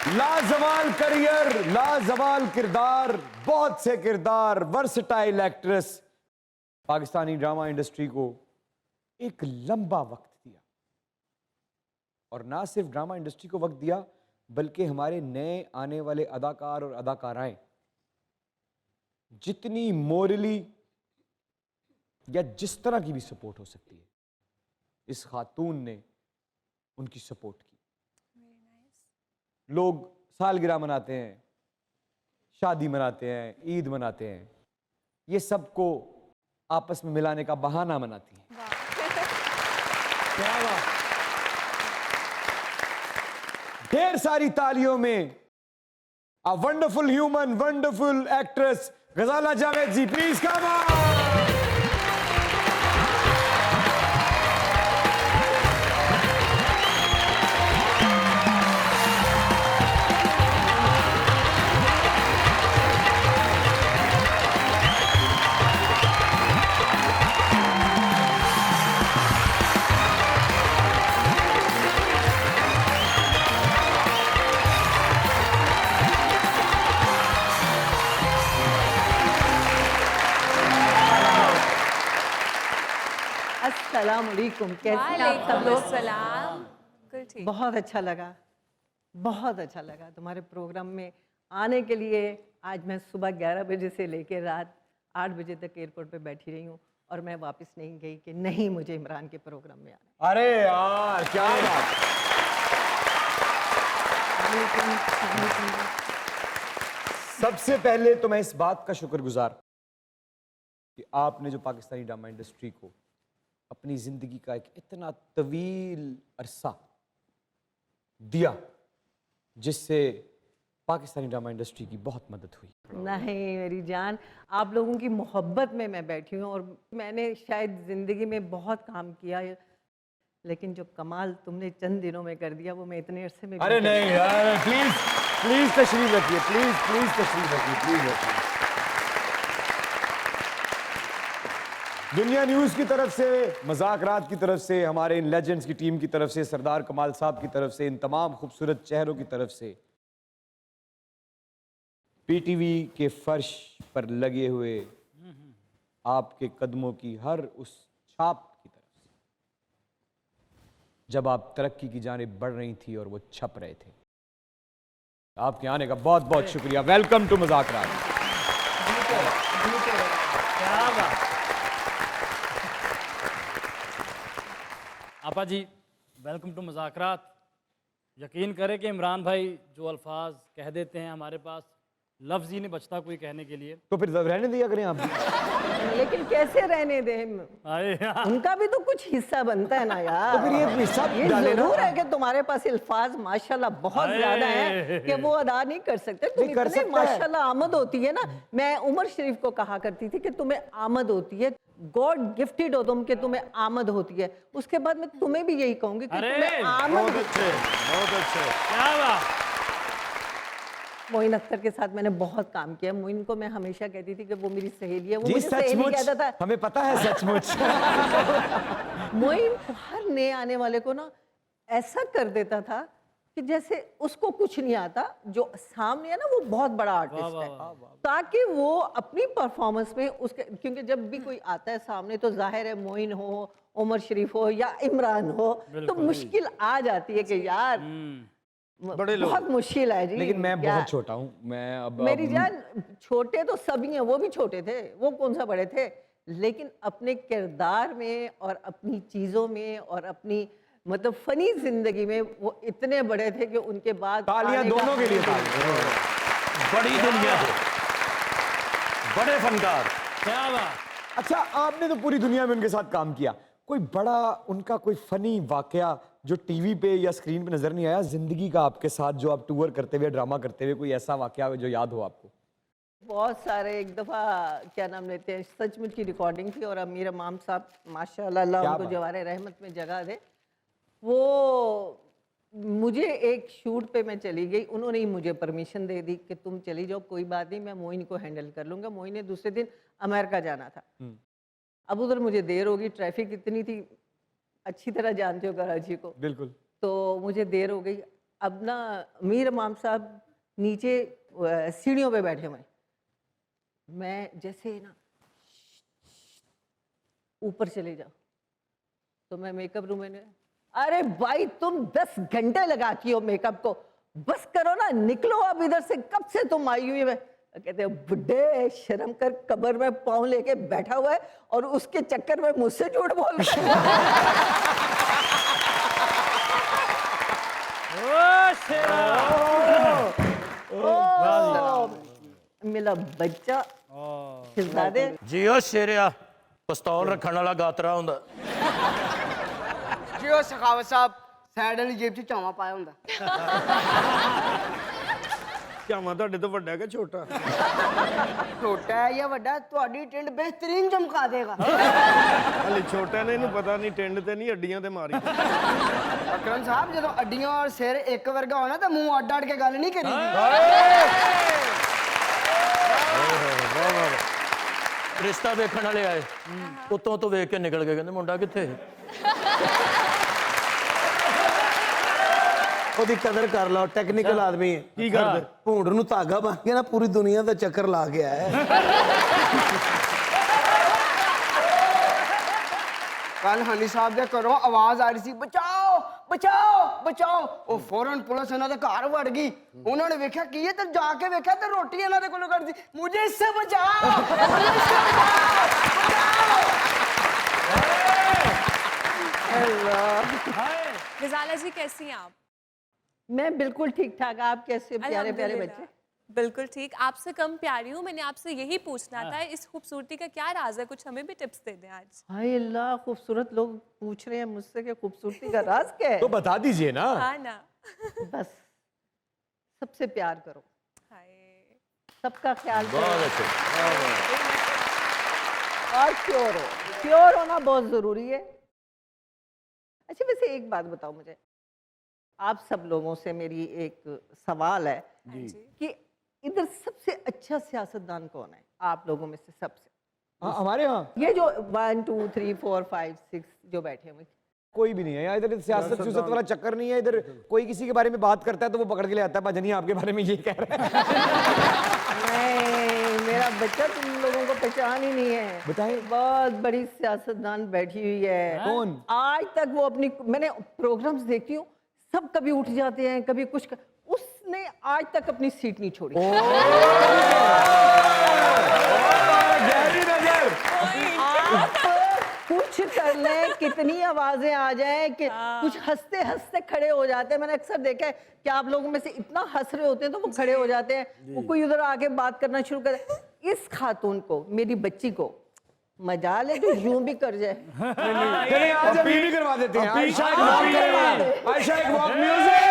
लाजवाल career, लाजवाल किरदार, बहुत से किरदार, versatile actress, Pakistani drama industry को एक लंबा वक्त दिया। और ना सिर्फ ड्रामा इंडस्ट्री को वक्त दिया, बल्कि हमारे नए आने वाले अदाकार और अदाकाराएं जितनी मोरली या जिस तरह की भी सपोर्ट हो सकती है, इस खातून ने उनकी सपोर्ट की। लोग सालगिरह मनाते हैं, शादी मनाते हैं, ईद मनाते हैं, ये सबको आपस में मिलाने का बहाना मनाती हैं। क्या बात। ढेर सारी तालियों में a wonderful human, wonderful actress Ghazala Javed ji, please come on. अस्सलामुअलैकुम, कैसे हैं आप सब लोग? सलाम। ठीक। बहुत अच्छा लगा, बहुत अच्छा लगा तुम्हारे प्रोग्राम में आने के लिए। आज मैं सुबह 11 बजे से लेकर रात 8 बजे तक एयरपोर्ट पे बैठी रही हूँ और मैं वापस नहीं गई कि नहीं मुझे इमरान के प्रोग्राम में आना। अरे यार क्या बात। सबसे पहले तो मैं इस बात का शुक्रगुजार कि आपने जो पाकिस्तानी ड्रामा इंडस्ट्री को अपनी जिंदगी का एक इतना तवील अरसा दिया, जिससे पाकिस्तानी ड्रामा इंडस्ट्री की बहुत मदद हुई। नहीं मेरी जान, आप लोगों की मोहब्बत में मैं बैठी हूँ और मैंने शायद ज़िंदगी में बहुत काम किया है, लेकिन जो कमाल तुमने चंद दिनों में कर दिया वो मैं इतने अरसे में। अरे नहीं यार, प्लीज प्लीज तशरीफ रखिए, प्लीज प्लीज तशरीफ रखिए, प्लीज रखिए। दुनिया न्यूज़ की तरफ से, मज़ाकरात की तरफ से, हमारे इन लेजेंड्स की टीम की तरफ से, सरदार कमाल साहब की तरफ से, इन तमाम खूबसूरत चेहरों की तरफ से, पीटीवी के फर्श पर लगे हुए आपके कदमों की हर उस छाप की तरफ से, जब आप तरक्की की जानिब बढ़ रही थी और वो छप रहे थे, आपके आने का बहुत बहुत शुक्रिया। वेलकम टू मज़ाकरात। आपा जी, वेलकम टू मज़ाकरात। यकीन करें कि इमरान भाई जो अल्फाज कह देते हैं, हमारे पास लफ्ज़ ही नहीं बचता कोई कहने के लिए। तो फिर रहने दिया करें आप। लेकिन कैसे रहने दें, अरे यार, उनका भी तो कुछ हिस्सा बनता है ना यार। तो फिर ये हिस्सा ये डाले ना। जरूर है कि तुम्हारे पास अल्फाज माशाल्लाह बहुत ज्यादा है कि वो अदा नहीं कर सकते। तुम नहीं कर इतने सकता है। माशाल्लाह आमद होती है ना। मैं उमर शरीफ को कहा करती थी कि तुम्हें आमद होती है, गॉड गिफ्टेड हो तुम, कि तुम्हें आमद होती है। उसके बाद मैं तुम्हें भी यही कहूंगी कि अरे, तुम्हें आमद। बहुत अच्छे, बहुत अच्छे। क्या बात। मोइन अख्तर के साथ मैंने बहुत काम किया। मोइन को मैं हमेशा कहती थी कि वो मेरी सहेली है। वो जी मुझे सहेली सचमुच, कहता था। हमें पता है सचमुच। मोइन हर नए आने वाले को ना ऐसा कर देता था कि जैसे उसको कुछ नहीं आता, जो सामने है ना वो बहुत बड़ा आर्टिस्ट है, ताकि वो अपनी परफॉर्मेंस में उसके, क्योंकि जब भी कोई आता है सामने तो जाहिर है मोइन हो, उमर शरीफ हो या इमरान हो, तो मुश्किल आ जाती है कि यार बड़े लोग। बहुत मुश्किल है जी। लेकिन मैं क्या- बहुत छोटा हूँ, मैं अब मेरी जान, छोटे तो सभी हैं, वो भी छोटे थे, वो कौन सा बड़े थे, लेकिन अपने किरदार में और अपनी चीजों में और अपनी मतलब फनी जिंदगी में वो इतने बड़े थे कि उनके बाद तालियां आने का- दोनों के लिए तालियां। बड़ी दुनिया है, बड़े फनकार। क्या बात। अच्छा, आपने तो पूरी दुनिया में उनके साथ काम किया, कोई बड़ा उनका कोई फनी वाकया जो टीवी पे या स्क्रीन पे नजर नहीं आया जिंदगी का आपके साथ, जो आप टूर करते हुए, ड्रामा करते हुए, कोई ऐसा वाकया जो याद हो आपको? बहुत सारे। एक दफ़ा क्या नाम लेते हैं, सचमुच की रिकॉर्डिंग थी और अमीर इमाम साहब माशाल्लाह, अल्लाह क्या उनको बात। जवारे रहमत में जगह दे, वो मुझे एक शूट पे मैं चली गई, उन्होंने ही मुझे परमिशन दे दी कि तुम चली जाओ, कोई बात नहीं, मैं मोइन को हैंडल कर लूँगा। मोइन ने दूसरे दिन अमेरिका जाना था। अब उधर मुझे देर होगी, ट्रैफिक इतनी थी, अच्छी तरह जानते हो कराची को, बिल्कुल। तो मुझे देर हो गई। अब ना मीर इमाम साहब नीचे सीढ़ियों पे बैठे हुए हैं। मैं जैसे ना ऊपर चले जाओ तो मैं मेकअप रूम में, अरे भाई तुम 10 घंटे लगाती हो मेकअप को, बस करो ना, निकलो अब इधर से, कब से तुम आई हुई है। कहते हैं बुड्ढे शर्म कर, कब्र में पाँव लेके बैठा हुआ है और उसके चक्कर में मुझसे झूठ बोल रहा है। मेरा बच्चा शहजादे जियो शेरिया पिस्तौल रखने वाला गातरा हुंदा जी ਉਹ ਸਖਾਵਤ ਸਾਹਿਬ ਸਾਈਡ ਵਾਲੀ ਜੇਬ 'ਚ ਝਾਵਾਂ ਪਾਇਆ ਹੁੰਦਾ। ਝਾਵਾਂ ਤੁਹਾਡੇ ਤੋਂ ਵੱਡਾ ਕਿ ਛੋਟਾ? ਛੋਟਾ ਹੈ ਜਾਂ ਵੱਡਾ, ਤੁਹਾਡੀ ਟਿੰਡ ਬਿਹਤਰੀਨ ਚਮਕਾ ਦੇਗਾ। ਹਲੇ ਛੋਟਾ ਨੇ, ਇਹਨੂੰ ਪਤਾ ਨਹੀਂ ਟਿੰਡ ਤੇ ਨਹੀਂ ਅੱਡੀਆਂ ਤੇ ਮਾਰੀ। ਅਕਰਮ ਸਾਹਿਬ ਜਦੋਂ ਅੱਡੀਆਂ ਔਰ ਸਿਰ ਇੱਕ ਵਰਗਾ ਹੋਣਾ ਤਾਂ ਮੂੰਹ ਅੱਡ ਅੱਡ ਕੇ ਗੱਲ ਨਹੀਂ ਕਰੀਦੀ। ਰਿਸ਼ਤਾ ਵੇਖਣ ਵਾਲੇ ਆਏ, ਉੱਤੋਂ ਤੋਂ ਵੇਖ ਕੇ ਨਿਕਲ ਗਏ, ਕਹਿੰਦੇ ਮੁੰਡਾ ਕਿੱਥੇ? ਉਹਦੀ ਕਦਰ ਕਰ ਲਓ, ਟੈਕਨੀਕਲ ਆਦਮੀ ਹੈ। ਕੀ ਕਰਦੇ? ਭੂੰਡ ਨੂੰ ਧਾਗਾ ਬੰਨ ਕੇ ਨਾ ਪੂਰੀ ਦੁਨੀਆ ਦਾ ਚੱਕਰ ਲਾ ਕੇ ਆਇਆ ਹੈ। ਕੱਲ ਹਨੀ ਸਾਹਿਬ ਦੇ ਘਰੋਂ ਆਵਾਜ਼ ਆ ਰਹੀ ਸੀ, ਬਚਾਓ ਬਚਾਓ ਬਚਾਓ। ਉਹ ਫੌਰਨ ਪੁਲਿਸ ਇਹਨਾਂ ਦੇ ਘਰ ਵੜ ਗਈ। ਉਹਨਾਂ ਨੇ ਵੇਖਿਆ ਕੀ ਹੈ, ਤੇ ਜਾ ਕੇ ਵੇਖਿਆ ਤੇ ਰੋਟੀ ਇਹਨਾਂ ਦੇ ਕੋਲੋਂ ਕੱਢਦੀ, ਮੁਝੇ ਇਸਸੇ ਬਚਾਓ, ਮੁਝੇ ਇਸਸੇ ਬਚਾਓ। गजाला जी कैसी हैं आप? मैं बिल्कुल ठीक ठाक। आप कैसे प्यारे प्यारे अल्हम्दुलिल्लाह। बच्चे? बिल्कुल ठीक, आपसे कम प्यारी हूँ। मैंने आपसे यही पूछना था, इस खूबसूरती का क्या राज है? कुछ हमें भी टिप्स दे दें आज। हाय अल्लाह, खूबसूरत लोग पूछ रहे हैं मुझसे कि खूबसूरती का राज क्या है। तो बता दीजिए ना। हाँ ना। बस सबसे प्यार करो, हाय। सबका ख्याल बहुत करो अच्छे। और प्योर हो। प्योर होना बहुत जरूरी है। अच्छा वैसे एक बात बताओ मुझे, आप सब लोगों से मेरी एक सवाल है कि इधर सबसे अच्छा सियासतदान कौन है आप लोगों में से? सबसे हमारे यहाँ ये जो 1 2 3 4 5 6 जो बैठे हुए, कोई भी नहीं है यहाँ। इधर सियासत सियासत वाला चक्कर नहीं है। इधर कोई किसी के बारे में बात करता है तो वो पकड़ के ले आता है, भजनी आपके बारे में ये कह रहा है। नहीं, मेरा बच्चा तुम लोगों को पहचान ही नहीं है। बताएं। बहुत बड़ी सियासतदान बैठी हुई है। कौन? आज तक वो अपनी, मैंने प्रोग्राम्स देखती हूँ, सब कभी उठ जाते हैं, कभी कुछ उसने आज तक अपनी सीट नहीं छोड़ी। गहरी नजर। आप कुछ कर लें, कितनी आवाजें आ जाएं कि कुछ हंसते हंसते खड़े हो जाते हैं। मैंने अक्सर देखा है कि आप लोगों में से इतना हंस रहे होते हैं तो वो खड़े हो जाते हैं, वो कोई उधर आके बात करना शुरू कर। इस खातून को, मेरी बच्ची को मजाल है तो यूं भी कर जाए। चलिए आज हम ये भी करवा देते हैं। आयशा एक वॉक करेगा। आयशा एक वॉक, म्यूजिक।